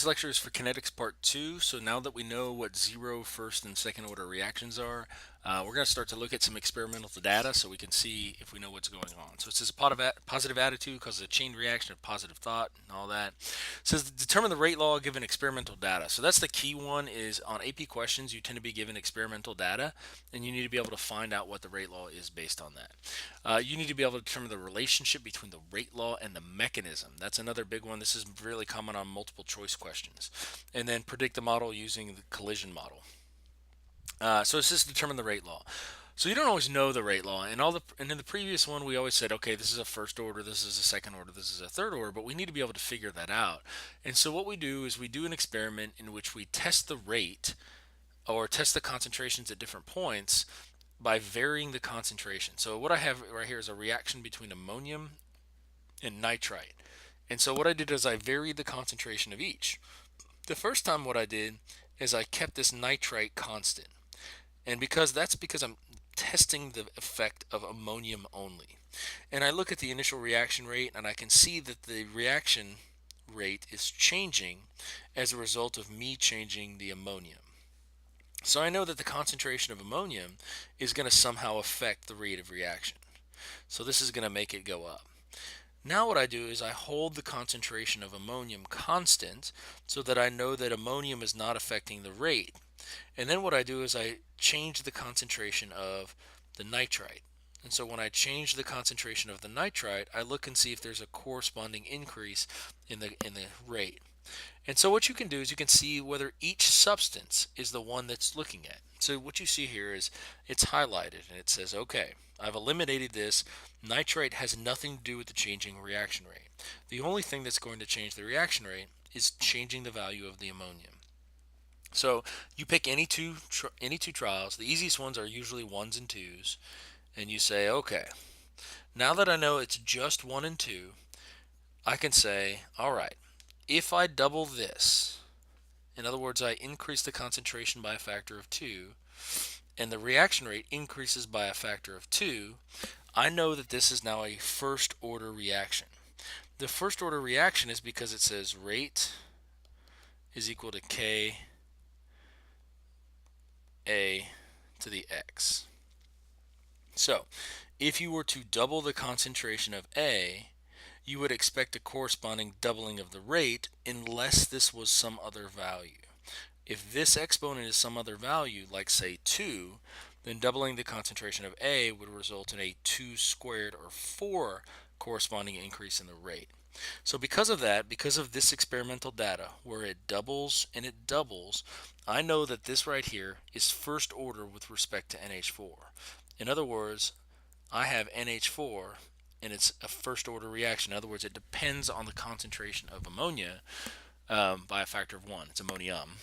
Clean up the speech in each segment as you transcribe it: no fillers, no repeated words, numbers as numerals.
Today's lecture is for Kinetics Part 2. So now that we know what zero, first, and second order reactions are, we're going to start to look at some experimental data so we can see if we know what's going on. So it says a positive attitude causes a chain reaction of positive thought and all that. It says determine the rate law given experimental data. So that's the key one. Is on AP questions you tend to be given experimental data, and you need to be able to find out what the rate law is based on that. You need to be able to determine the relationship between the rate law and the mechanism. That's another big one. This is really common on multiple choice questions. And then predict the model using the collision model. So it's just determine the rate law. So you don't always know the rate law. And in the previous one, we always said, okay, this is a first order, this is a second order, this is a third order, but we need to be able to figure that out. And so what we do is we do an experiment in which we test the rate or test the concentrations at different points by varying the concentration. So what I have right here is a reaction between ammonium and nitrite. And so what I did is I varied the concentration of each. The first time what I did is I kept this nitrite constant. And because I'm testing the effect of ammonium only. And I look at the initial reaction rate and I can see that the reaction rate is changing as a result of me changing the ammonium. So I know that the concentration of ammonium is going to somehow affect the rate of reaction. So this is going to make it go up. Now what I do is I hold the concentration of ammonium constant so that I know that ammonium is not affecting the rate. And then what I do is I change the concentration of the nitrite. And so when I change the concentration of the nitrite, I look and see if there's a corresponding increase in the rate. And so what you can do is you can see whether each substance is the one that's looking at. So what you see here is it's highlighted and it says, okay, I've eliminated this. Nitrite has nothing to do with the changing reaction rate. The only thing that's going to change the reaction rate is changing the value of the ammonium. So you pick any two trials. The easiest ones are usually 1s and 2s. And you say, okay, now that I know it's just 1 and 2, I can say, all right, if I double this, in other words, I increase the concentration by a factor of 2, and the reaction rate increases by a factor of 2, I know that this is now a first order reaction. The first order reaction is because it says rate is equal to K A to the X. So if you were to double the concentration of A, you would expect a corresponding doubling of the rate unless this was some other value. If this exponent is some other value, like say 2, then doubling the concentration of A would result in a 2 squared or 4 corresponding increase in the rate. So because of that, because of this experimental data where it doubles and it doubles, I know that this right here is first order with respect to NH4. In other words, I have NH4 and it's a first order reaction. In other words, it depends on the concentration of ammonia by a factor of 1. It's ammonium.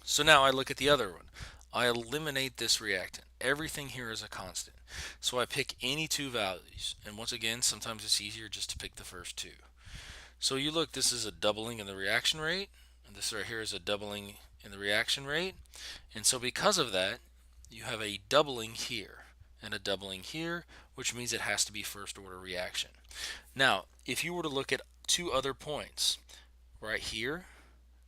So now I look at the other one. I eliminate this reactant. Everything here is a constant. So I pick any two values. And once again, sometimes it's easier just to pick the first two. So you look, this is a doubling in the reaction rate. And this right here is a doubling in the reaction rate. And so because of that, you have a doubling here and a doubling here, which means it has to be first order reaction. Now, if you were to look at two other points, right here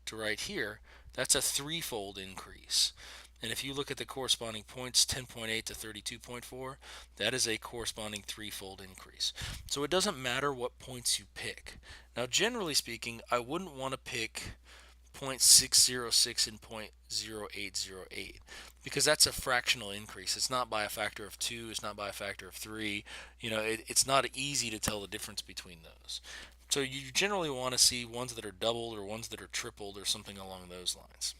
to right here, that's a threefold increase. And if you look at the corresponding points, 10.8 to 32.4, that is a corresponding threefold increase. So it doesn't matter what points you pick. Now, generally speaking, I wouldn't want to pick 0.606 and 0.0808 because that's a fractional increase. It's not by a factor of 2, it's not by a factor of 3. It's not easy to tell the difference between those. So you generally want to see ones that are doubled or ones that are tripled or something along those lines.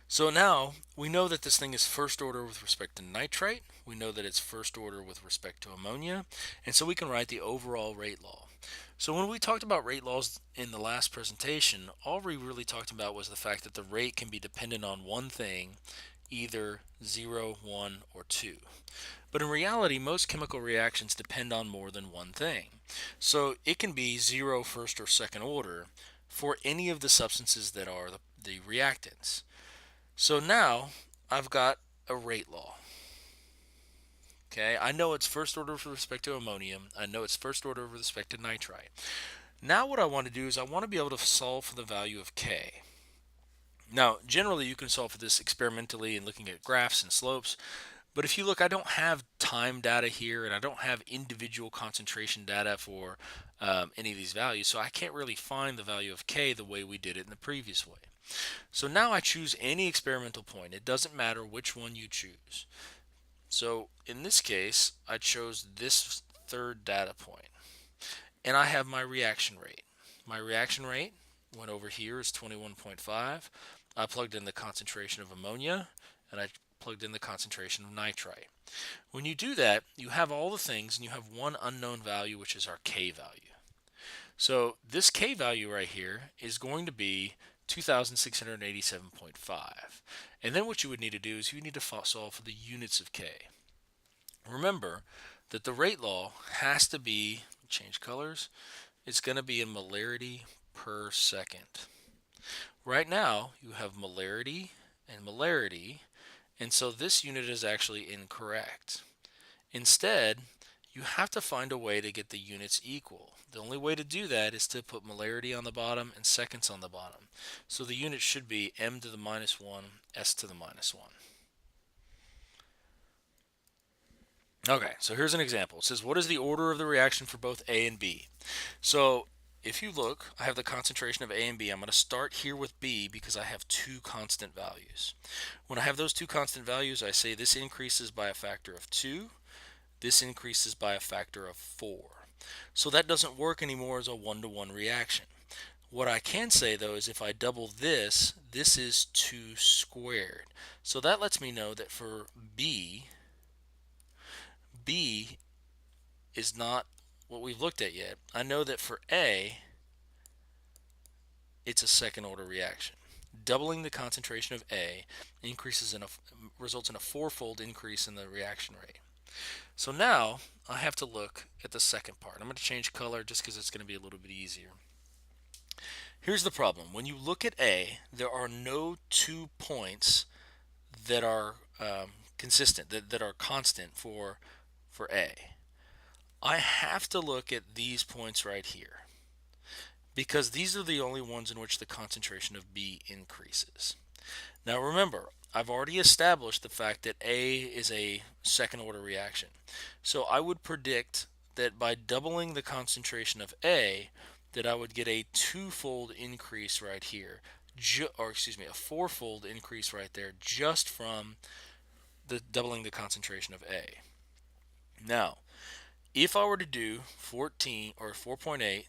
So now we know that this thing is first order with respect to nitrite. We know that it's first order with respect to ammonia. And so we can write the overall rate law. So when we talked about rate laws in the last presentation, all we really talked about was the fact that the rate can be dependent on one thing, either 0, 1, or 2. But in reality, most chemical reactions depend on more than one thing. So it can be 0, first, or second order for any of the substances that are the reactants. So now I've got a rate law. Okay, I know it's first order with respect to ammonium. I know it's first order with respect to nitrite. Now what I want to do is I want to be able to solve for the value of k. Now, generally you can solve for this experimentally and looking at graphs and slopes, but if you look, I don't have time data here and I don't have individual concentration data for any of these values, so I can't really find the value of k the way we did it in the previous way. So now I choose any experimental point. It doesn't matter which one you choose. So in this case, I chose this third data point, and I have my reaction rate. My reaction rate went over here is 21.5. I plugged in the concentration of ammonia, and I plugged in the concentration of nitrite. When you do that, you have all the things, and you have one unknown value, which is our K value. So this K value right here is going to be 2687.5. And then what you would need to do is you need to solve for the units of K. Remember that the rate law has to be, change colors, it's going to be in molarity per second. Right now, you have molarity and molarity, and so this unit is actually incorrect. Instead, you have to find a way to get the units equal. The only way to do that is to put molarity on the bottom and seconds on the bottom. So the unit should be m to the minus 1, s to the minus 1. Okay, so here's an example. It says, what is the order of the reaction for both A and B? So if you look, I have the concentration of A and B. I'm going to start here with B because I have two constant values. When I have those two constant values, I say this increases by a factor of 2. This increases by a factor of 4. So that doesn't work anymore as a one-to-one reaction. What I can say though is if I double this, this is 2 squared. So that lets me know that for B is not what we've looked at yet. I know that for A, it's a second order reaction. Doubling the concentration of A results in a fourfold increase in the reaction rate. So now I have to look at the second part. I'm going to change color just because it's going to be a little bit easier. Here's the problem. When you look at A, there are no 2 points that are consistent, that are constant for A. I have to look at these points right here because these are the only ones in which the concentration of B increases. Now remember, I've already established the fact that A is a second order reaction. So I would predict that by doubling the concentration of A, that I would get a twofold increase right here, a fourfold increase right there just from the doubling the concentration of A. Now, if I were to do 14 or 4.8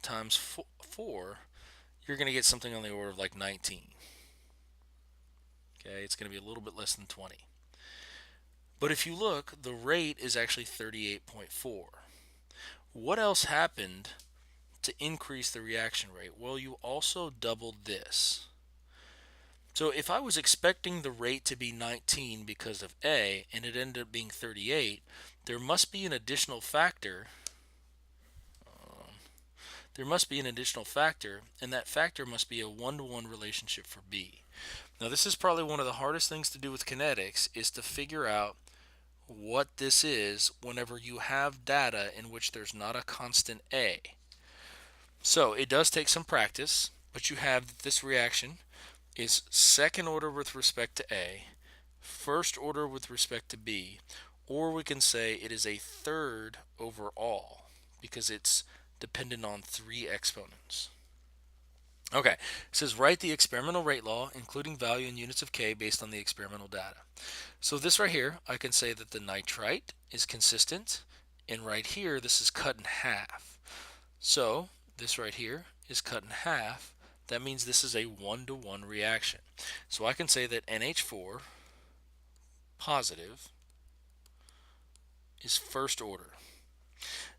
times 4, you're going to get something on the order of like 19. Okay, it's going to be a little bit less than 20. But if you look, the rate is actually 38.4. What else happened to increase the reaction rate? Well, you also doubled this. So if I was expecting the rate to be 19 because of A and it ended up being 38, there must be an additional factor. And that factor must be a one-to-one relationship for B. Now this is probably one of the hardest things to do with kinetics, is to figure out what this is whenever you have data in which there's not a constant A. So it does take some practice, but you have this reaction is second order with respect to A, first order with respect to B, or we can say it is a third overall because it's dependent on 3 exponents. Okay, it says write the experimental rate law, including value in units of K based on the experimental data. So this right here, I can say that the nitrite is consistent, and right here, this is cut in half. So this right here is cut in half. That means this is a one-to-one reaction. So I can say that NH4 positive is first order.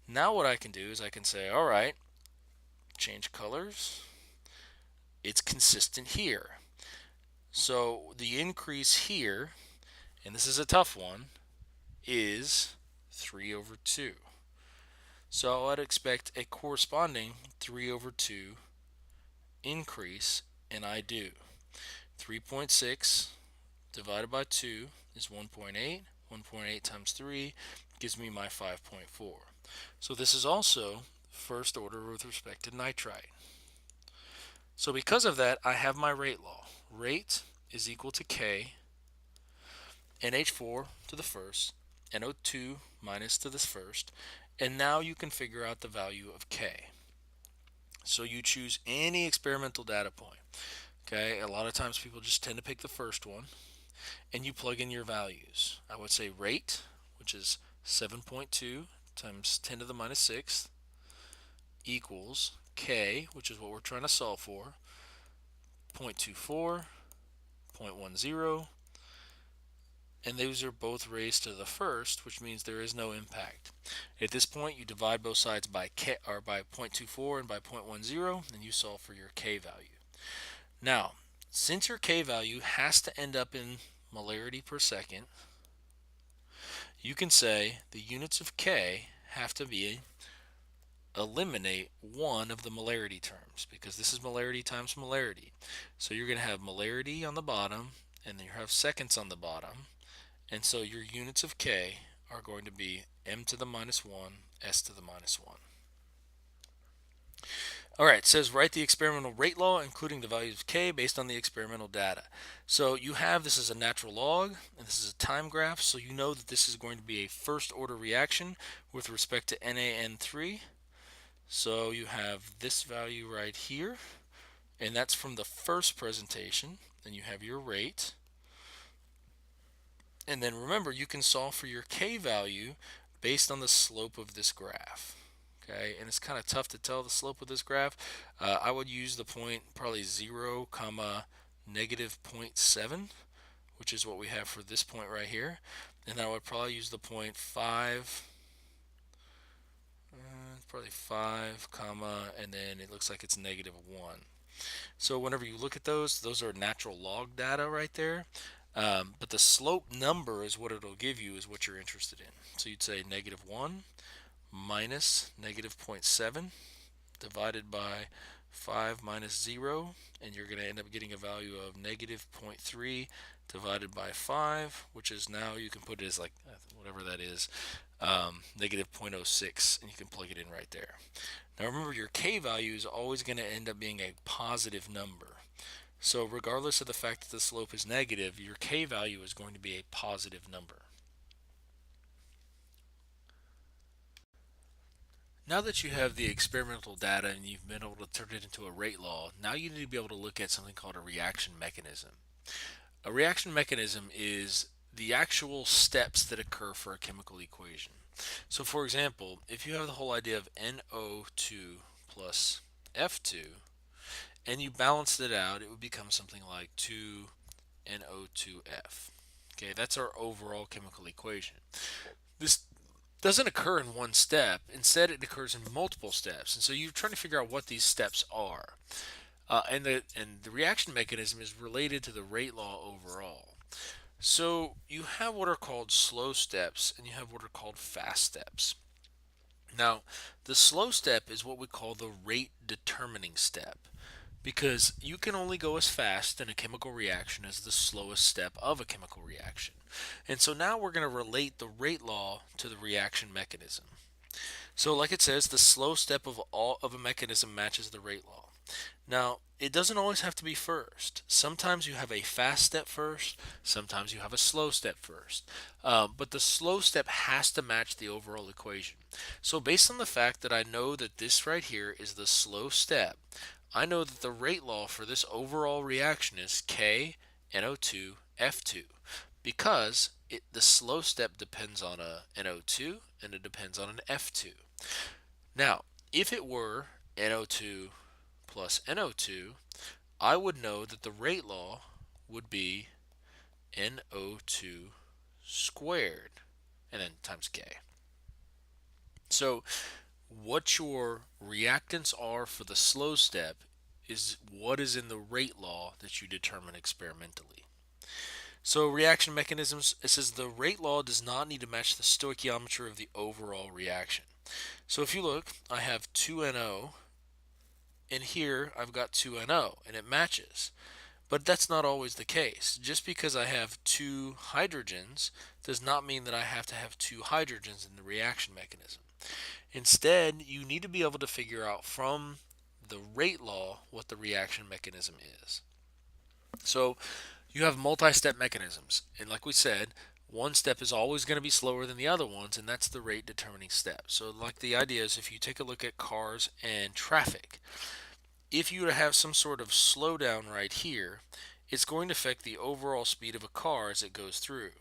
Now what I can do is I can say, all right, change colors. It's consistent here. So the increase here, and this is a tough one, is 3/2. So I'd expect a corresponding 3/2 increase, and I do. 3.6 divided by 2 is 1.8. 1.8 times 3 gives me my 5.4. So this is also first order with respect to nitrite. So because of that, I have my rate law. Rate is equal to K, NH4 to the first, NO2 minus to this first, and now you can figure out the value of K. So you choose any experimental data point. Okay, a lot of times people just tend to pick the first one, and you plug in your values. I would say rate, which is 7.2 times 10 to the minus 6, equals K, which is what we're trying to solve for, 0.24, 0.10, and those are both raised to the first, which means there is no impact. At this point, you divide both sides by K, or by 0.24 and by 0.10, and you solve for your K value. Now, since your K value has to end up in molarity per second, you can say the units of K have to be eliminate one of the molarity terms, because this is molarity times molarity. So you're going to have molarity on the bottom, and then you have seconds on the bottom, and so your units of K are going to be m to the minus 1, s to the minus 1. Alright, it says write the experimental rate law including the values of K based on the experimental data. So you have, this is a natural log, and this is a time graph, so you know that this is going to be a first order reaction with respect to NaN3. So you have this value right here, and that's from the first presentation. Then you have your rate. And then remember, you can solve for your K value based on the slope of this graph. Okay, and it's kind of tough to tell the slope of this graph. I would use the point probably 0, negative 0.7, which is what we have for this point right here. And I would probably use the point 5, probably 5, and then it looks like it's negative 1. So whenever you look at those are natural log data right there. But the slope number is what it'll give you, is what you're interested in. So you'd say negative 1 minus negative 0.7 divided by 5 minus 0, and you're going to end up getting a value of negative 0.3 divided by 5, which is, now you can put it as like whatever that is, negative 0.06, and you can plug it in right there. Now remember, your K value is always going to end up being a positive number. So regardless of the fact that the slope is negative, your K value is going to be a positive number. Now that you have the experimental data and you've been able to turn it into a rate law, now you need to be able to look at something called a reaction mechanism. A reaction mechanism is the actual steps that occur for a chemical equation. So for example, if you have the whole idea of NO2 plus F2, and you balanced it out, it would become something like 2NO2F. Okay, that's our overall chemical equation. This doesn't occur in one step. Instead, it occurs in multiple steps. And so you're trying to figure out what these steps are. And the reaction mechanism is related to the rate law overall. So you have what are called slow steps, and you have what are called fast steps. Now, the slow step is what we call the rate determining step, because you can only go as fast in a chemical reaction as the slowest step of a chemical reaction. And so now we're going to relate the rate law to the reaction mechanism. So like it says, the slow step of a mechanism matches the rate law. Now, it doesn't always have to be first. Sometimes you have a fast step first, sometimes you have a slow step first. But the slow step has to match the overall equation. So based on the fact that I know that this right here is the slow step, I know that the rate law for this overall reaction is K NO2 F2, because the slow step depends on a NO2 and it depends on an F2. Now, if it were NO2 plus NO2, I would know that the rate law would be NO2 squared and then times K. So what your reactants are for the slow step is what is in the rate law that you determine experimentally. So reaction mechanisms, it says the rate law does not need to match the stoichiometry of the overall reaction. So if you look, I have 2NO, and here I've got 2NO, and it matches. But that's not always the case. Just because I have two hydrogens does not mean that I have to have two hydrogens in the reaction mechanism. Instead, you need to be able to figure out from the rate law what the reaction mechanism is. So you have multi-step mechanisms, and like we said, one step is always going to be slower than the other ones, and that's the rate determining step. So like the idea is, if you take a look at cars and traffic, if you have some sort of slowdown right here, it's going to affect the overall speed of a car as it goes through.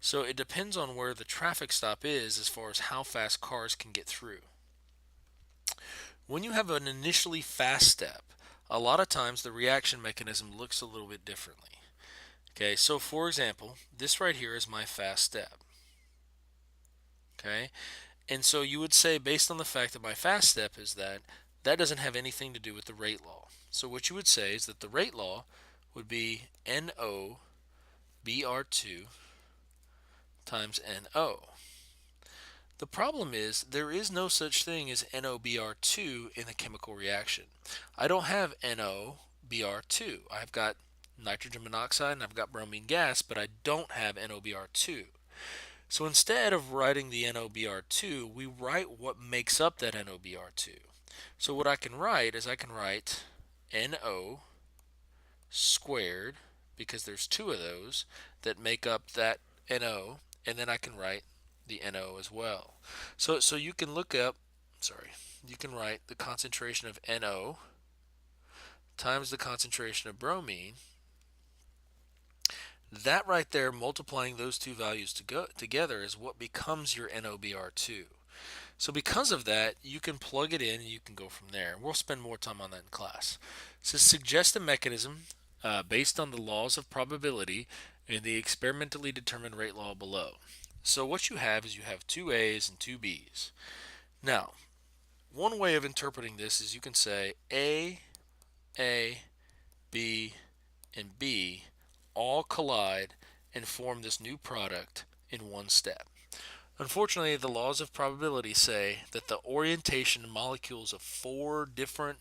So it depends on where the traffic stop is as far as how fast cars can get through. When you have an initially fast step, a lot of times the reaction mechanism looks a little bit differently. Okay, so for example, this right here is my fast step. Okay, and so you would say, based on the fact that my fast step is that doesn't have anything to do with the rate law. So what you would say is that the rate law would be NO BR2 times NO. The problem is there is no such thing as NOBr2 in a chemical reaction. I don't have NOBr2. I've got nitrogen monoxide and I've got bromine gas, but I don't have NOBr2. So instead of writing the NOBr2, we write what makes up that NOBr2. So what I can write is I can write NO squared, because there's two of those that make up that NO, and then I can write the NO as well. So you can look up, you can write the concentration of NO times the concentration of bromine. That right there, multiplying those two values together, is what becomes your NOBr2. So because of that, you can plug it in and you can go from there. We'll spend more time on that in class. So suggest a mechanism based on the laws of probability and the experimentally determined rate law below. So what you have is you have two A's and two B's. Now, one way of interpreting this is you can say A, B, and B all collide and form this new product in one step. Unfortunately, the laws of probability say that the orientation molecules of four different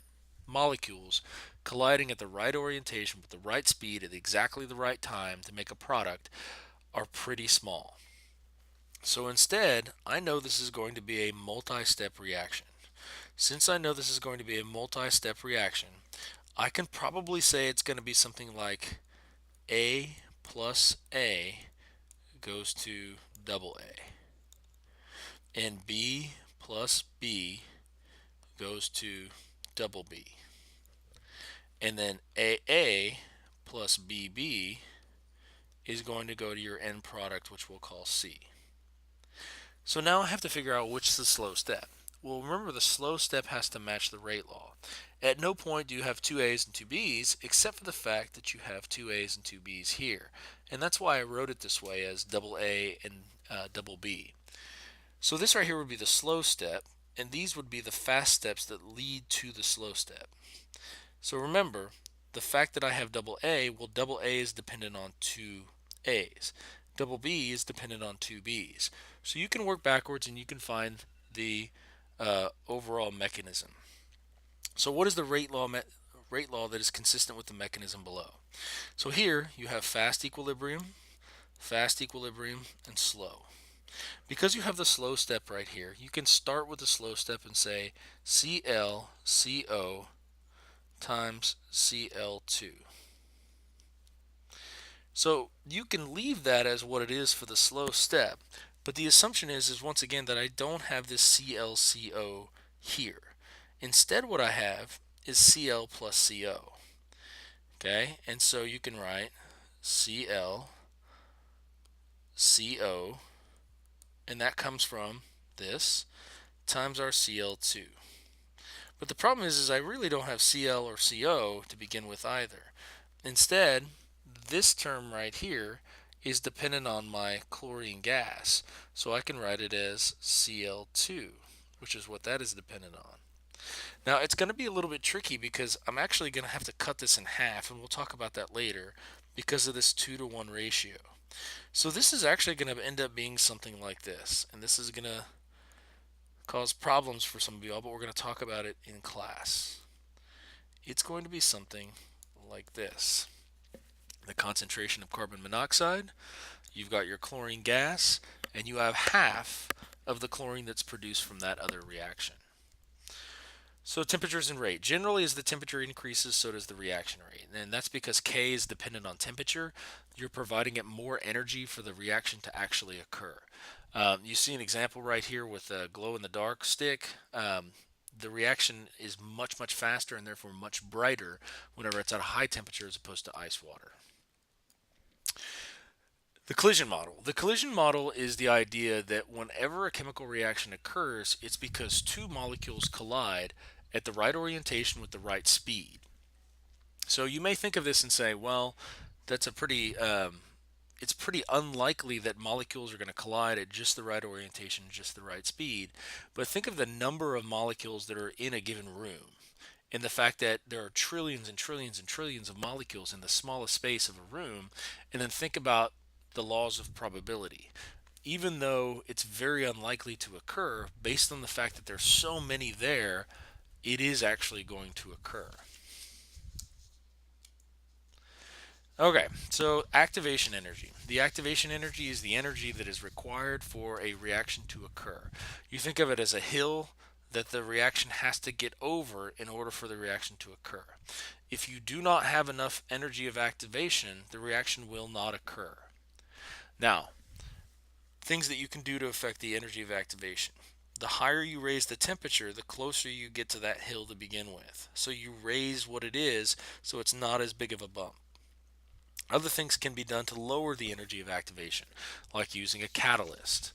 molecules colliding at the right orientation with the right speed at exactly the right time to make a product are pretty small. So instead, I know this is going to be a multi-step reaction. Since I know this is going to be a multi-step reaction, I can probably say it's going to be something like A plus A goes to double A, and B plus B goes to double B, and then AA plus BB is going to go to your end product, which we'll call C. So now I have to figure out which is the slow step. Well, remember, the slow step has to match the rate law. At no point do you have two A's and two B's, except for the fact that you have two A's and two B's here. And that's why I wrote it this way as double A and double B. So this right here would be the slow step, and these would be the fast steps that lead to the slow step. So remember, the fact that I have double A, well, double A is dependent on two A's. Double B is dependent on two B's. So you can work backwards and you can find the overall mechanism. So what is the rate law that is consistent with the mechanism below? So here you have fast equilibrium, and slow. Because you have the slow step right here, you can start with the slow step and say ClCO times Cl2. So you can leave that as what it is for the slow step, but the assumption is once again that I don't have this ClCO here. Instead, what I have is Cl plus Co. Okay, and so you can write ClCO, and that comes from this times our Cl2. But the problem is I really don't have Cl or Co to begin with either. Instead, this term right here is dependent on my chlorine gas, so I can write it as Cl2, which is what that is dependent on. Now it's going to be a little bit tricky because I'm actually going to have to cut this in half, and we'll talk about that later, because of this 2-to-1 ratio. So this is actually going to end up being something like this, and this is going to cause problems for some of y'all, but we're going to talk about it in class. It's going to be something like this. The concentration of carbon monoxide, you've got your chlorine gas, and you have half of the chlorine that's produced from that other reaction. So temperatures and rate. Generally, as the temperature increases, so does the reaction rate. And that's because K is dependent on temperature. You're providing it more energy for the reaction to actually occur. You see an example right here with a glow-in-the-dark stick. The reaction is much, much faster and therefore much brighter whenever it's at a high temperature as opposed to ice water. The collision model. The collision model is the idea that whenever a chemical reaction occurs, it's because two molecules collide at the right orientation with the right speed. So you may think of this and say, well, that's it's pretty unlikely that molecules are going to collide at just the right orientation, just the right speed. But think of the number of molecules that are in a given room, and the fact that there are trillions and trillions and trillions of molecules in the smallest space of a room, and then think about the laws of probability. Even though it's very unlikely to occur, based on the fact that there's so many there, it is actually going to occur. Okay, so activation energy. The activation energy is the energy that is required for a reaction to occur. You think of it as a hill that the reaction has to get over in order for the reaction to occur. If you do not have enough energy of activation, the reaction will not occur. Now, things that you can do to affect the energy of activation. The higher you raise the temperature, the closer you get to that hill to begin with. So you raise what it is so it's not as big of a bump. Other things can be done to lower the energy of activation, like using a catalyst.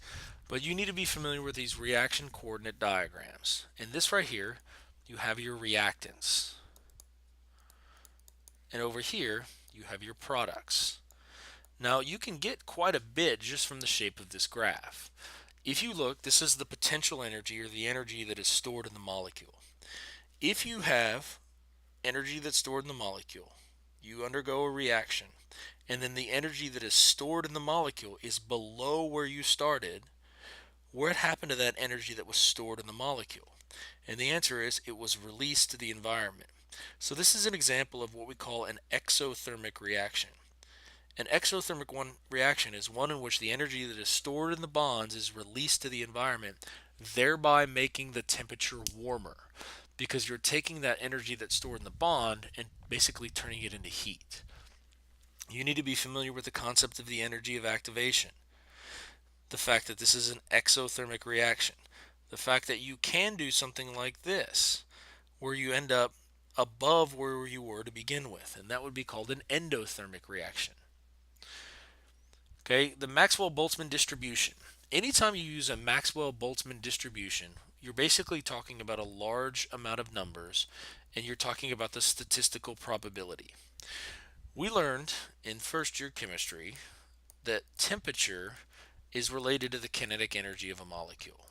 But you need to be familiar with these reaction coordinate diagrams. In this right here, you have your reactants. And over here, you have your products. Now, you can get quite a bit just from the shape of this graph. If you look, this is the potential energy, or the energy that is stored in the molecule. If you have energy that's stored in the molecule, you undergo a reaction, and then the energy that is stored in the molecule is below where you started, what happened to that energy that was stored in the molecule? And the answer is it was released to the environment. So this is an example of what we call an exothermic reaction. An exothermic reaction is one in which the energy that is stored in the bonds is released to the environment, thereby making the temperature warmer, because you're taking that energy that's stored in the bond and basically turning it into heat. You need to be familiar with the concept of the energy of activation, the fact that this is an exothermic reaction, the fact that you can do something like this, where you end up above where you were to begin with, and that would be called an endothermic reaction. Okay, the Maxwell-Boltzmann distribution. Anytime you use a Maxwell-Boltzmann distribution, you're basically talking about a large amount of numbers, and you're talking about the statistical probability. We learned in first year chemistry that temperature is related to the kinetic energy of a molecule.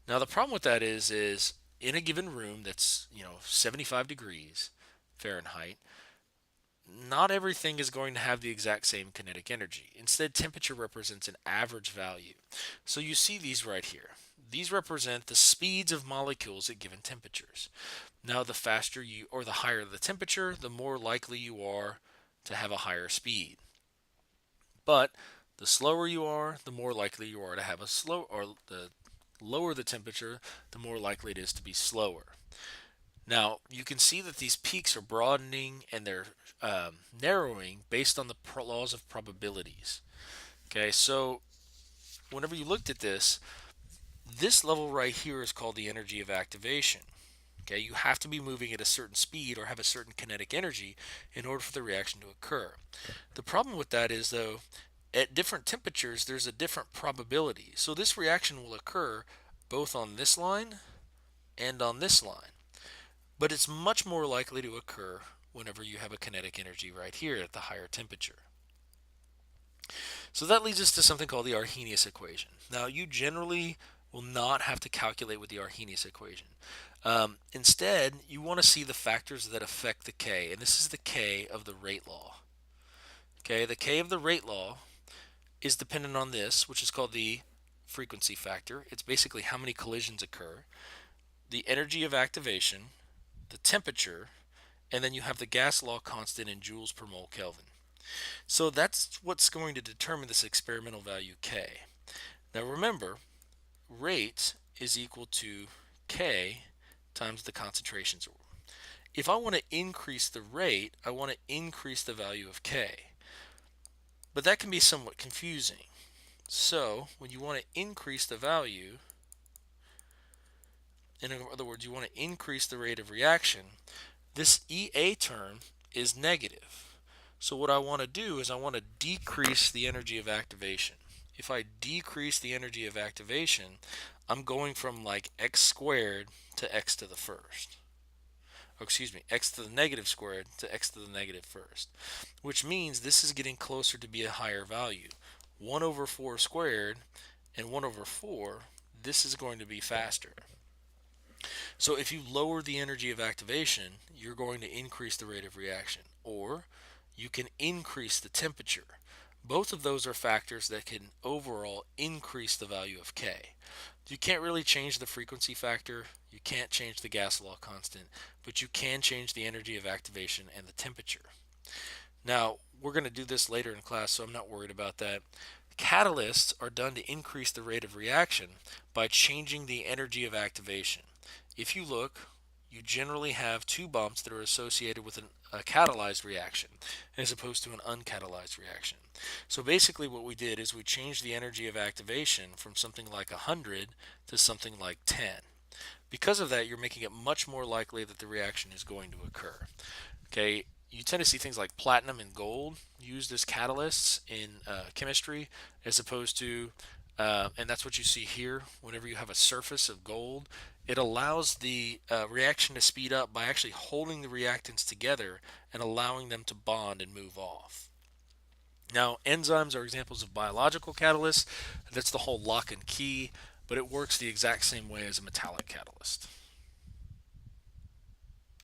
Now the problem with that is in a given room that's 75 degrees Fahrenheit, not everything is going to have the exact same kinetic energy. Instead, temperature represents an average value. So you see these right here. These represent the speeds of molecules at given temperatures. Now, the faster you, or the higher the temperature, the more likely you are to have a higher speed. But the slower you are, the more likely you are to have a slow, or the lower the temperature, the more likely it is to be slower. Now, you can see that these peaks are broadening and they're narrowing based on the laws of probabilities. Okay, so whenever you looked at this, this level right here is called the energy of activation. Okay, you have to be moving at a certain speed or have a certain kinetic energy in order for the reaction to occur. The problem with that is, though, at different temperatures, there's a different probability. So this reaction will occur both on this line and on this line. But it's much more likely to occur whenever you have a kinetic energy right here at the higher temperature. So that leads us to something called the Arrhenius equation. Now, you generally will not have to calculate with the Arrhenius equation. Instead, you want to see the factors that affect the K, and this is the K of the rate law. Okay, the K of the rate law is dependent on this, which is called the frequency factor. It's basically how many collisions occur, the energy of activation, the temperature, and then you have the gas law constant in joules per mole Kelvin. So that's what's going to determine this experimental value K. Now remember, rate is equal to K times the concentrations. If I want to increase the rate, I want to increase the value of K. But that can be somewhat confusing. So when you want to increase the value, in other words, you want to increase the rate of reaction, this EA term is negative. So what I want to do is I want to decrease the energy of activation. If I decrease the energy of activation, I'm going from like x squared to x to the first. Oh, excuse me, x to the negative squared to x to the negative first, which means this is getting closer to be a higher value. 1 over 4 squared and 1 over 4, this is going to be faster. So if you lower the energy of activation, you're going to increase the rate of reaction, or you can increase the temperature. Both of those are factors that can overall increase the value of K. You can't really change the frequency factor, you can't change the gas law constant, but you can change the energy of activation and the temperature. Now, we're going to do this later in class, so I'm not worried about that. Catalysts are done to increase the rate of reaction by changing the energy of activation. If you look, you generally have two bumps that are associated with a catalyzed reaction as opposed to an uncatalyzed reaction. So basically what we did is we changed the energy of activation from something like 100 to something like 10. Because of that, you're making it much more likely that the reaction is going to occur. Okay, you tend to see things like platinum and gold used as catalysts in chemistry, as opposed to, and that's what you see here, whenever you have a surface of gold, it allows the reaction to speed up by actually holding the reactants together and allowing them to bond and move off. Now, enzymes are examples of biological catalysts. That's the whole lock and key, but it works the exact same way as a metallic catalyst.